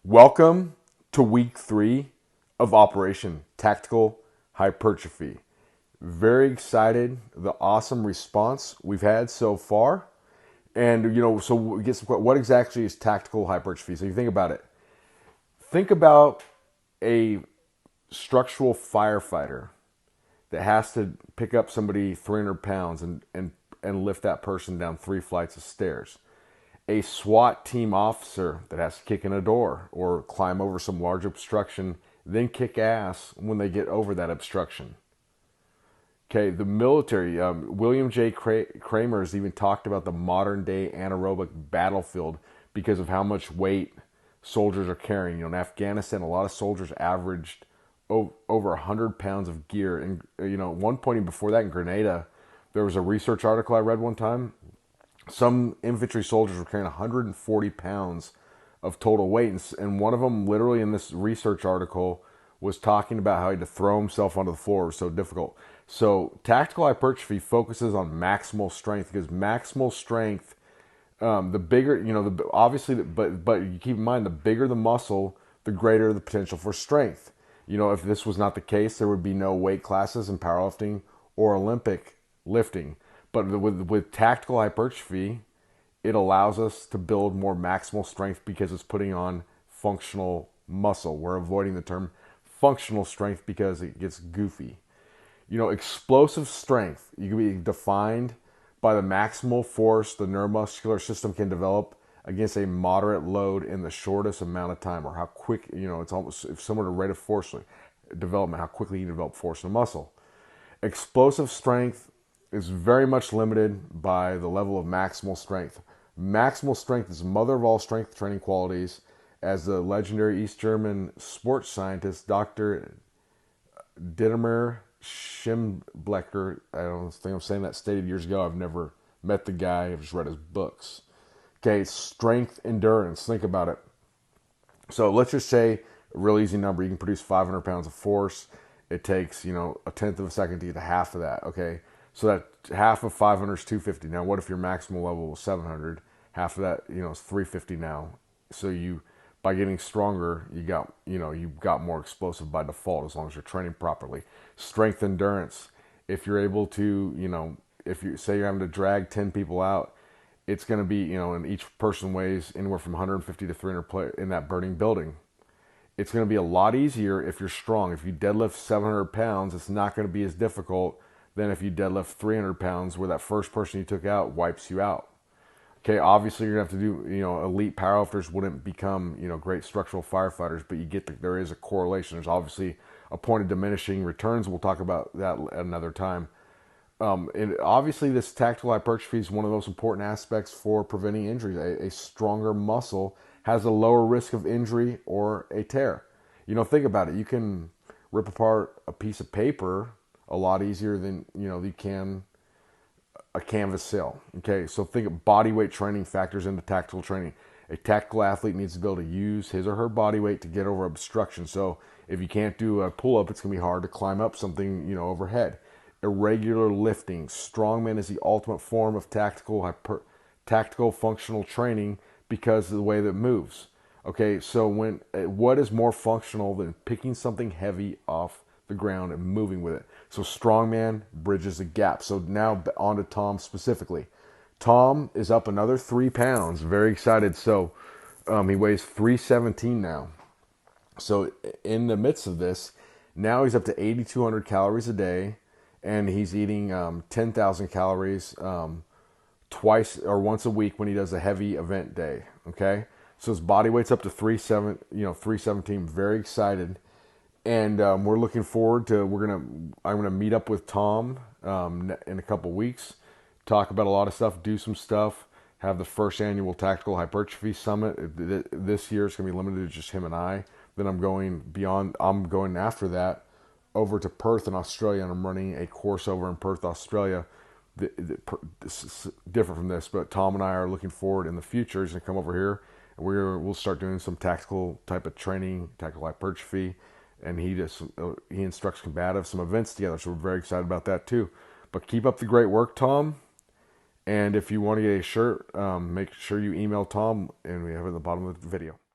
Welcome to week 3 of Operation Tactical Hypertrophy. Very excited, the awesome response we've had so far. And, so we get what exactly is tactical hypertrophy? So you think about it. Think about a structural firefighter that has to pick up somebody 300 pounds and lift that person down 3 flights of stairs. A SWAT team officer that has to kick in a door or climb over some large obstruction, then kick ass when they get over that obstruction. Okay, the military, William J. Kramer has even talked about the modern day anaerobic battlefield because of how much weight soldiers are carrying. In Afghanistan, a lot of soldiers averaged over 100 pounds of gear. And, at one point before that in Grenada, there was a research article I read one time. Some infantry soldiers were carrying 140 pounds of total weight. And one of them, literally in this research article, was talking about how he had to throw himself onto the floor. It was so difficult. So tactical hypertrophy focuses on maximal strength because maximal strength, the bigger, obviously, but you keep in mind, the bigger the muscle, the greater the potential for strength. If this was not the case, there would be no weight classes in powerlifting or Olympic lifting. But with tactical hypertrophy, it allows us to build more maximal strength because it's putting on functional muscle. We're avoiding the term functional strength because it gets goofy. Explosive strength, you can be defined by the maximal force the neuromuscular system can develop against a moderate load in the shortest amount of time, or how quick, it's almost similar to rate of force development, how quickly you develop force in a muscle. Explosive strength is very much limited by the level of maximal strength. Maximal strength is mother of all strength training qualities, as the legendary East German sports scientist Dr. Dietmar Schimblicker, I don't think I'm saying that, stated years ago. I've never met the guy, I've just read his books. Okay, strength endurance, think about it. So let's just say a real easy number, you can produce 500 pounds of force. It takes, a tenth of a second to get to half of that, okay? So that half of 500 is 250. Now, what if your maximal level was 700? Half of that, is 350 now. So by getting stronger, you got more explosive by default as long as you're training properly. Strength endurance. If you're able to, if you say you're having to drag 10 people out, it's going to be, and each person weighs anywhere from 150 to 300 in that burning building. It's going to be a lot easier if you're strong. If you deadlift 700 pounds, it's not going to be as difficult than if you deadlift 300 pounds, where that first person you took out wipes you out. Okay, obviously you're going to have to do, elite powerlifters wouldn't become, great structural firefighters, but there is a correlation. There's obviously a point of diminishing returns. We'll talk about that another time. And obviously this tactical hypertrophy is one of those important aspects for preventing injuries. A stronger muscle has a lower risk of injury or a tear. Think about it. You can rip apart a piece of paper a lot easier than, you can a canvas sail. Okay, so think of body weight training factors into tactical training. A tactical athlete needs to be able to use his or her body weight to get over obstruction. So if you can't do a pull-up, it's going to be hard to climb up something, overhead. Irregular lifting. Strongman is the ultimate form of tactical functional training because of the way that it moves. Okay, so what is more functional than picking something heavy off the ground and moving with it? So strongman bridges the gap. So now on to Tom specifically. Tom is up another 3 pounds. Very excited. So he weighs 317 now. So in the midst of this, now he's up to 8,200 calories a day, and he's eating 10,000 calories twice or once a week when he does a heavy event day. Okay, so his body weight's up to 317. Very excited. And we're looking forward to, I'm gonna meet up with Tom in a couple weeks, talk about a lot of stuff, do some stuff, have the first annual Tactical Hypertrophy Summit. This year it's gonna be limited to just him and I. Then I'm going after that over to Perth in Australia, and I'm running a course over in Perth, Australia. This is different from this, but Tom and I are looking forward in the future. He's gonna come over here, and we'll start doing some tactical type of training, tactical hypertrophy. And he instructs combatives, some events together. So we're very excited about that too. But keep up the great work, Tom. And if you want to get a shirt, make sure you email Tom, and we have it at the bottom of the video.